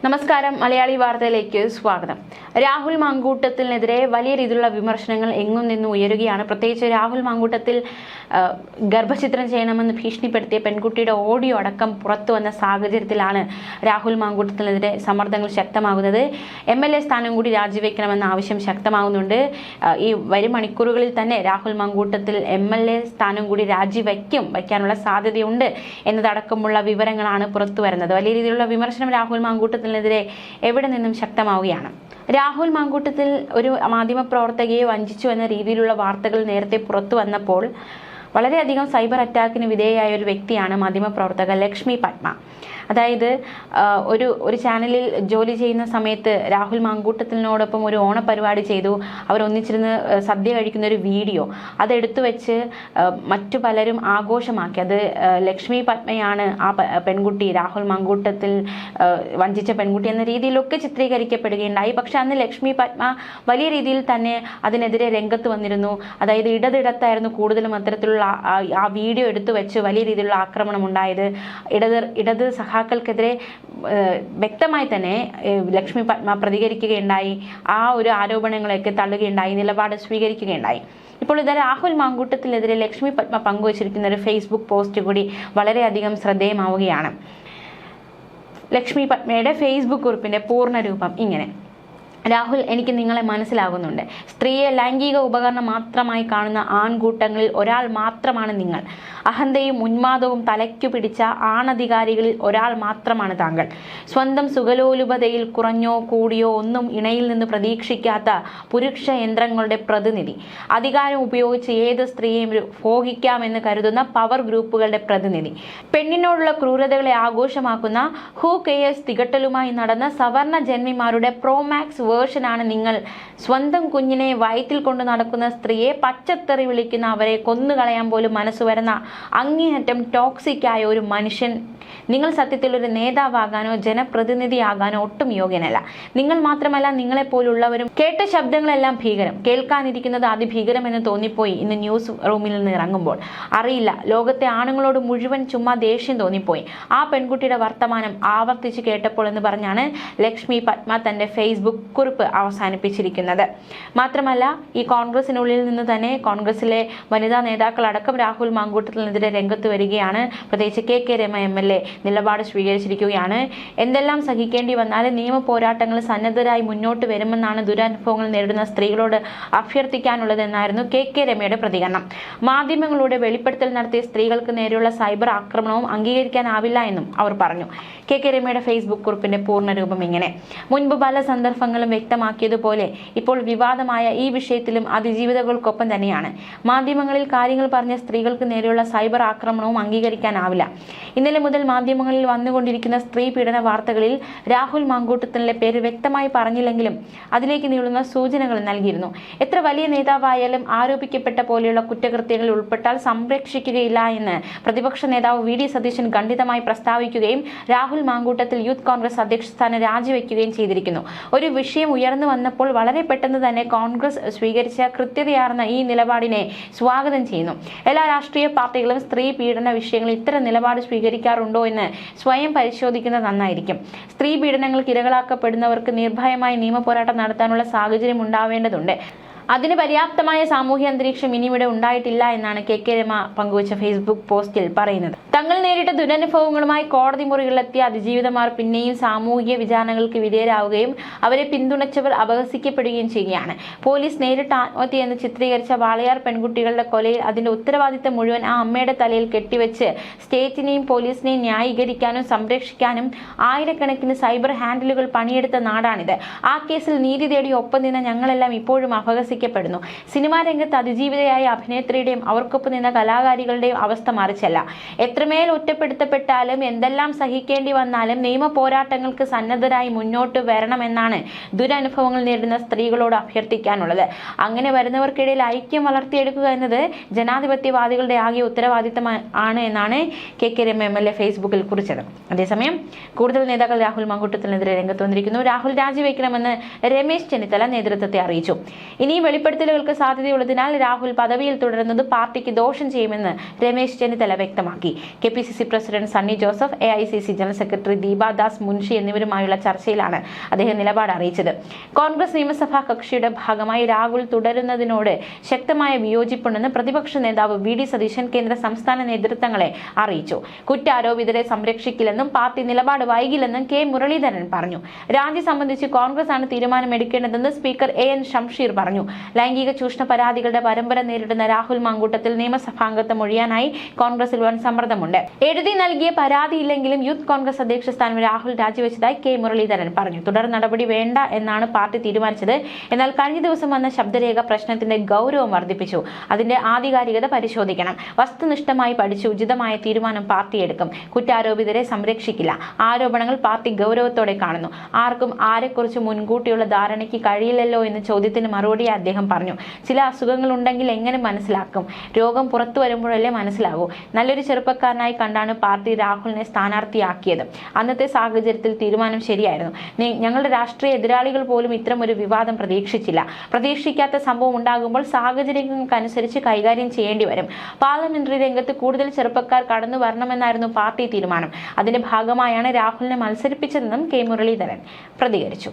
നമസ്കാരം, മലയാളി വാർത്തയിലേക്ക് സ്വാഗതം. രാഹുൽ മാങ്കൂട്ടത്തിനെതിരെ വലിയ രീതിയിലുള്ള വിമർശനങ്ങൾ എങ്ങും നിന്നും ഉയരുകയാണ്. പ്രത്യേകിച്ച് രാഹുൽ മാങ്കൂട്ടത്തിൽ ഗർഭചിത്രം ചെയ്യണമെന്ന് ഭീഷണിപ്പെടുത്തിയ പെൺകുട്ടിയുടെ ഓഡിയോ അടക്കം പുറത്തു വന്ന സാഹചര്യത്തിലാണ് രാഹുൽ മാങ്കൂട്ടത്തിനെതിരെ സമ്മർദ്ദങ്ങൾ ശക്തമാകുന്നത്. MLA സ്ഥാനം കൂടി രാജിവെക്കണമെന്ന ആവശ്യം ശക്തമാകുന്നുണ്ട്. ഈ വരും മണിക്കൂറുകളിൽ തന്നെ രാഹുൽ മാങ്കൂട്ടത്തിൽ MLA സ്ഥാനം കൂടി വയ്ക്കാനുള്ള സാധ്യതയുണ്ട് എന്നതടക്കമുള്ള വിവരങ്ങളാണ് പുറത്തു വരുന്നത്. വലിയ രീതിയിലുള്ള വിമർശനം രാഹുൽ മാങ്കൂട്ടത്തിൽ െതിരെ എവിടെ നിന്നും ശക്തമാവുകയാണ്. രാഹുൽ മാങ്കൂട്ടത്തിൽ ഒരു മാധ്യമപ്രവർത്തകയെ വഞ്ചിച്ചു എന്ന രീതിയിലുള്ള വാർത്തകൾ നേരത്തെ പുറത്തു വന്നപ്പോൾ വളരെയധികം സൈബർ അറ്റാക്കിന് വിധേയയായ ഒരു വ്യക്തിയാണ് മാധ്യമപ്രവർത്തക ലക്ഷ്മി പത്മ. അതായത് ഒരു ചാനലിൽ ജോലി ചെയ്യുന്ന സമയത്ത് രാഹുൽ മാങ്കൂട്ടത്തിനോടൊപ്പം ഒരു ഓണപരിപാടി ചെയ്തു. അവർ ഒന്നിച്ചിരുന്ന് സദ്യ കഴിക്കുന്ന ഒരു വീഡിയോ അതെടുത്തു വെച്ച് മറ്റു പലരും ആഘോഷമാക്കി. അത് ലക്ഷ്മി പത്മയാണ് ആ പെൺകുട്ടി, രാഹുൽ മാങ്കൂട്ടത്തിൽ വഞ്ചിച്ച പെൺകുട്ടി എന്ന രീതിയിലൊക്കെ ചിത്രീകരിക്കപ്പെടുകയുണ്ടായി. പക്ഷെ അന്ന് ലക്ഷ്മി പത്മ വലിയ രീതിയിൽ തന്നെ അതിനെതിരെ രംഗത്ത് വന്നിരുന്നു. അതായത് ഇടതിടത്തായിരുന്നു കൂടുതലും അത്തരത്തിലുള്ള ആ വീഡിയോ എടുത്തു വെച്ച് വലിയ രീതിയിലുള്ള ആക്രമണം ഉണ്ടായത്. ഇടത് സഹാക്കൾക്കെതിരെ വ്യക്തമായി തന്നെ ലക്ഷ്മി പത്മ പ്രതികരിക്കുകയുണ്ടായി. ആ ഒരു ആരോപണങ്ങളൊക്കെ തള്ളുകയുണ്ടായി, നിലപാട് സ്വീകരിക്കുകയുണ്ടായി. ഇപ്പോൾ ഇത് രാഹുൽ മാങ്കൂട്ടത്തിനെതിരെ ലക്ഷ്മി പത്മ പങ്കുവച്ചിരിക്കുന്ന ഒരു ഫേസ്ബുക്ക് പോസ്റ്റ് കൂടി വളരെയധികം ശ്രദ്ധേയമാവുകയാണ്. ലക്ഷ്മി പത്മയുടെ ഫേസ്ബുക്ക് കുറിപ്പിന്റെ പൂർണ്ണരൂപം ഇങ്ങനെ: രാഹുൽ, എനിക്ക് നിങ്ങളെ മനസ്സിലാകുന്നുണ്ട്. സ്ത്രീയെ ലൈംഗിക ഉപകരണം മാത്രമായി കാണുന്ന ആൺകൂട്ടങ്ങളിൽ ഒരാൾ മാത്രമാണ് നിങ്ങൾ. അഹന്തയും ഉന്മാദവും തലയ്ക്കു പിടിച്ച ആണധികാരികളിൽ ഒരാൾ മാത്രമാണ് താങ്കൾ. സ്വന്തം സുഖലോലുപതയിൽ കുറഞ്ഞോ കൂടിയോ ഒന്നും ഇണയിൽ നിന്ന് പ്രതീക്ഷിക്കാത്ത പുരുഷ യന്ത്രങ്ങളുടെ പ്രതിനിധി. അധികാരം ഉപയോഗിച്ച് ഏത് സ്ത്രീയെയും ഭോഗിക്കാമെന്ന് കരുതുന്ന പവർ ഗ്രൂപ്പുകളുടെ പ്രതിനിധി. പെണ്ണിനോടുള്ള ക്രൂരതകളെ ആഘോഷമാക്കുന്ന ഹൂ കെയേഴ്സ് തികട്ടലുമായി നടന്ന സവർണ ജന്മിമാരുടെ പ്രോമാക്സ് വേർഷനാണ് നിങ്ങൾ. സ്വന്തം കുഞ്ഞിനെ വയറ്റിൽ കൊണ്ട് നടക്കുന്ന സ്ത്രീയെ പച്ചത്തെറി വിളിക്കുന്ന, അവരെ കൊന്നുകളയാൻ പോലും മനസ്സ് വരുന്ന അങ്ങേയറ്റം ടോക്സിക്കായ ഒരു മനുഷ്യൻ. നിങ്ങൾ സത്യത്തിൽ ഒരു നേതാവാകാനോ ജനപ്രതിനിധിയാകാനോ ഒട്ടും യോഗ്യനല്ല. നിങ്ങൾ മാത്രമല്ല, നിങ്ങളെപ്പോലുള്ളവരും. കേട്ട ശബ്ദങ്ങളെല്ലാം ഭീകരം, കേൾക്കാനിരിക്കുന്നത് അതിഭീകരം എന്ന് തോന്നിപ്പോയി ഇന്ന് ന്യൂസ് റൂമിൽ നിന്ന് ഇറങ്ങുമ്പോൾ. അറിയില്ല, ലോകത്തെ ആണുങ്ങളോട് മുഴുവൻ ചുമ്മാ ദേഷ്യം തോന്നിപ്പോയി ആ പെൺകുട്ടിയുടെ വർത്തമാനം ആവർത്തിച്ച് കേട്ടപ്പോൾ എന്ന് പറഞ്ഞാണ് ലക്ഷ്മി പത്മ തന്റെ ഫേസ്ബുക്ക് കുറിപ്പ് അവസാനിപ്പിച്ചിരിക്കുന്നത്. മാത്രമല്ല, ഈ കോൺഗ്രസിനുള്ളിൽ നിന്ന് തന്നെ കോൺഗ്രസിലെ വനിതാ നേതാക്കളടക്കം രാഹുൽ മാങ്കൂട്ടത്തിനെതിരെ രംഗത്ത് വരികയാണ്. പ്രത്യേകിച്ച് KK രമ MLA നിലപാട് സ്വീകരിച്ചിരിക്കുകയാണ്. എന്തെല്ലാം സഹിക്കേണ്ടി വന്നാലും നിയമ പോരാട്ടങ്ങൾ സന്നദ്ധരായി മുന്നോട്ട് വരുമെന്നാണ് ദുരനുഭവങ്ങൾ നേരിടുന്ന സ്ത്രീകളോട് അഭ്യർത്ഥിക്കാനുള്ളതെന്നായിരുന്നു KK രമയുടെ പ്രതികരണം. മാധ്യമങ്ങളുടെ വെളിപ്പെടുത്തൽ നടത്തിയ സ്ത്രീകൾക്ക് നേരെയുള്ള സൈബർ ആക്രമണവും അംഗീകരിക്കാനാവില്ല എന്നും അവർ പറഞ്ഞു. KK രമയുടെ ഫേസ്ബുക്ക് കുറിപ്പിന്റെ പൂർണ്ണരൂപം ഇങ്ങനെ: മുൻപ് പല സന്ദർഭങ്ങളും വ്യക്തമാക്കിയതുപോലെ ഇപ്പോൾ വിവാദമായ ഈ വിഷയത്തിലും അതിജീവിതകൾക്കൊപ്പം തന്നെയാണ്. മാധ്യമങ്ങളിൽ കാര്യങ്ങൾ പറഞ്ഞ സ്ത്രീകൾക്ക് നേരെയുള്ള സൈബർ ആക്രമണവും അംഗീകരിക്കാനാവില്ല. ഇന്നലെ മുതൽ മാധ്യമങ്ങളിൽ വന്നുകൊണ്ടിരിക്കുന്ന സ്ത്രീ പീഡന വാർത്തകളിൽ രാഹുൽ മാങ്കൂട്ടത്തിലെ പേര് വ്യക്തമായി പറഞ്ഞില്ലെങ്കിലും അതിലേക്ക് നീളുന്ന സൂചനകൾ നൽകിയിരുന്നു. എത്ര വലിയ നേതാവായാലും ആരോപിക്കപ്പെട്ട പോലെയുള്ള കുറ്റകൃത്യങ്ങളിൽ ഉൾപ്പെട്ടാൽ സംരക്ഷിക്കുകയില്ല എന്ന് പ്രതിപക്ഷ നേതാവ് VD സതീശൻ ഖണ്ഡിതമായി പ്രസ്താവിക്കുകയും രാഹുൽ മാങ്കൂട്ടത്തിൽ യൂത്ത് കോൺഗ്രസ് അധ്യക്ഷ സ്ഥാനം രാജിവെക്കുകയും ചെയ്തിരിക്കുന്നു. ഒരു വിഷയം ഉയർന്നു വന്നപ്പോൾ വളരെ പെട്ടെന്ന് തന്നെ കോൺഗ്രസ് സ്വീകരിച്ച കൃത്യതയാർന്ന ഈ നിലപാടിനെ സ്വാഗതം ചെയ്യുന്നു. എല്ലാ രാഷ്ട്രീയ പാർട്ടികളും സ്ത്രീ പീഡന വിഷയങ്ങളിൽ ഇത്തരം നിലപാട് സ്വീകരിക്കാറുണ്ടോ എന്ന് സ്വയം പരിശോധിക്കുന്നത് നന്നായിരിക്കും. സ്ത്രീ പീഡനങ്ങൾക്ക് ഇരകളാക്കപ്പെടുന്നവർക്ക് നിർഭയമായി നിയമ പോരാട്ടം നടത്താനുള്ള സാഹചര്യം ഉണ്ടാവേണ്ടതുണ്ട്. അതിന് പര്യാപ്തമായ സാമൂഹ്യ അന്തരീക്ഷം ഇനിയിവിടെ ഉണ്ടായിട്ടില്ല എന്നാണ് KK രമ പങ്കുവച്ച ഫേസ്ബുക്ക് പോസ്റ്റിൽ പറയുന്നത്. തങ്ങൾ നേരിട്ട ദുരനുഭവങ്ങളുമായി കോടതി മുറികളിലെത്തിയ അതിജീവിതമാർ പിന്നെയും സാമൂഹിക വിചാരണകൾക്ക് വിധേയരാവുകയും അവരെ പിന്തുണച്ചവർ അപഹസിക്കപ്പെടുകയും ചെയ്യുകയാണ്. പോലീസ് നേരിട്ട് ആത്മഹത്യ എന്ന് ചിത്രീകരിച്ച വാളയാർ പെൺകുട്ടികളുടെ കൊലയിൽ അതിന്റെ ഉത്തരവാദിത്തം മുഴുവൻ ആ അമ്മയുടെ തലയിൽ കെട്ടിവെച്ച് സ്റ്റേറ്റിനെയും പോലീസിനെയും ന്യായീകരിക്കാനും സംരക്ഷിക്കാനും ആയിരക്കണക്കിന് സൈബർ ഹാൻഡിലുകൾ പണിയെടുത്ത നാടാണിത്. ആ കേസിൽ നീതി തേടി ഒപ്പം നിന്ന ഞങ്ങളെല്ലാം ഇപ്പോഴും അപഹസിക്കപ്പെടുന്നു. സിനിമാ രംഗത്ത് അതിജീവിതയായ അഭിനേത്രിയുടെയും അവർക്കൊപ്പം നിന്ന കലാകാരികളുടെയും അവസ്ഥ മറിച്ചല്ല. എത്രമേൽ ഒറ്റപ്പെടുത്തപ്പെട്ടാലും എന്തെല്ലാം സഹിക്കേണ്ടി വന്നാലും നിയമ പോരാട്ടങ്ങൾക്ക് സന്നദ്ധരായി മുന്നോട്ട് വരണമെന്നാണ് ദുരനുഭവങ്ങൾ നേരിടുന്ന സ്ത്രീകളോട് അഭ്യർത്ഥിക്കാനുള്ളത്. അങ്ങനെ വരുന്നവർക്കിടയിൽ ഐക്യം വളർത്തിയെടുക്കുക എന്നത് ജനാധിപത്യവാദികളുടെ ആകെ ഉത്തരവാദിത്തമാണ് എന്നാണ് KK രമ MLA ഫേസ്ബുക്കിൽ കുറിച്ചത്. അതേസമയം കൂടുതൽ നേതാക്കൾ രാഹുൽ മാങ്കൂട്ടത്തിനെതിരെ രംഗത്ത് വന്നിരിക്കുന്നു. രാഹുൽ രാജിവെക്കണമെന്ന് രമേശ് ചെന്നിത്തല നേതൃത്വത്തെ അറിയിച്ചു. ഇനിയും വെളിപ്പെടുത്തലുകൾക്ക് സാധ്യതയുള്ളതിനാൽ രാഹുൽ പദവിയിൽ തുടരുന്നത് പാർട്ടിക്ക് ദോഷം ചെയ്യുമെന്ന് രമേശ് ചെന്നിത്തല വ്യക്തമാക്കി. KPCC president Sunny Joseph, AICC general secretary Deepa Das Munshi എന്നിവരുമായുള്ള ചർച്ചയിലാണ് അദ്ദേഹം നിലപാട് അറിയിച്ചത്. കോൺഗ്രസ് നിയമസഭാ കക്ഷിയുടെ ഭാഗമായി രാഹുൽ തുടരുന്നതിനോട് ശക്തമായ വിയോജിപ്പുണ്ടെന്ന് പ്രതിപക്ഷ നേതാവ് VD സതീശൻ കേന്ദ്ര സംസ്ഥാന നേതൃത്വങ്ങളെ അറിയിച്ചു. കുറ്റാരോപിതരെ സംരക്ഷിക്കില്ലെന്നും പാർട്ടി നിലപാട് വൈകില്ലെന്നും K മുരളീധരൻ പറഞ്ഞു. രാജി സംബന്ധിച്ച് കോൺഗ്രസ് ആണ് തീരുമാനമെടുക്കേണ്ടതെന്ന് സ്പീക്കർ AN ഷംഷീർ പറഞ്ഞു. ലൈംഗിക ചൂഷണ പരാതികളുടെ പരമ്പര നേരിടുന്ന രാഹുൽ മാങ്കൂട്ടത്തിൽ നിയമസഭാംഗത്വം ഒഴിയാനായി കോൺഗ്രസിൽ വൻ സമ്മർദ്ദമുണ്ട്. എഴുതി നൽകിയ പരാതിയില്ലെങ്കിലും യൂത്ത് കോൺഗ്രസ് അധ്യക്ഷ സ്ഥാനം രാഹുൽ രാജിവെച്ചതായി K മുരളീധരൻ പറഞ്ഞു. തുടർ നടപടി വേണ്ട എന്നാണ് പാർട്ടി തീരുമാനിച്ചത്. എന്നാൽ കഴിഞ്ഞ ദിവസം വന്ന ശബ്ദരേഖ പ്രശ്നത്തിന്റെ ഗൗരവം വർദ്ധിപ്പിച്ചു. അതിന്റെ ആധികാരികത പരിശോധിക്കണം. വസ്തുനിഷ്ഠമായി പഠിച്ച് ഉചിതമായ തീരുമാനം പാർട്ടി എടുക്കും. കുറ്റാരോപിതരെ സംരക്ഷിക്കില്ല. ആരോപണങ്ങൾ പാർട്ടി ഗൗരവത്തോടെ കാണുന്നു. ആർക്കും ആരെക്കുറിച്ച് മുൻകൂട്ടിയുള്ള ധാരണയ്ക്ക് കഴിയില്ലല്ലോ എന്ന ചോദ്യത്തിന് മറുപടിയായി അദ്ദേഹം പറഞ്ഞു. ചില അസുഖങ്ങൾ ഉണ്ടെങ്കിൽ എങ്ങനെ മനസ്സിലാക്കും? രോഗം പുറത്തു വരുമ്പോഴല്ലേ മനസ്സിലാകൂ. നല്ലൊരു ചെറുപ്പക്കാരനായി കണ്ടാണ് പാർട്ടി രാഹുലിനെ സ്ഥാനാർത്ഥിയാക്കിയത്. അന്നത്തെ സാഹചര്യത്തിൽ തീരുമാനം ശരിയായിരുന്നു. ഞങ്ങളുടെ രാഷ്ട്രീയ എതിരാളികൾ പോലും ഇത്തരം ഒരു വിവാദം പ്രതീക്ഷിച്ചില്ല. പ്രതീക്ഷിക്കാത്ത സംഭവം ഉണ്ടാകുമ്പോൾ സാഹചര്യങ്ങൾക്കനുസരിച്ച് കൈകാര്യം ചെയ്യേണ്ടി വരും. പാർലമെന്ററി രംഗത്ത് കൂടുതൽ ചെറുപ്പക്കാർ കടന്നു വരണമെന്നായിരുന്നു പാർട്ടി തീരുമാനം. അതിന്റെ ഭാഗമായാണ് രാഹുലിനെ മത്സരിപ്പിച്ചതെന്നും K മുരളീധരൻ പ്രതികരിച്ചു.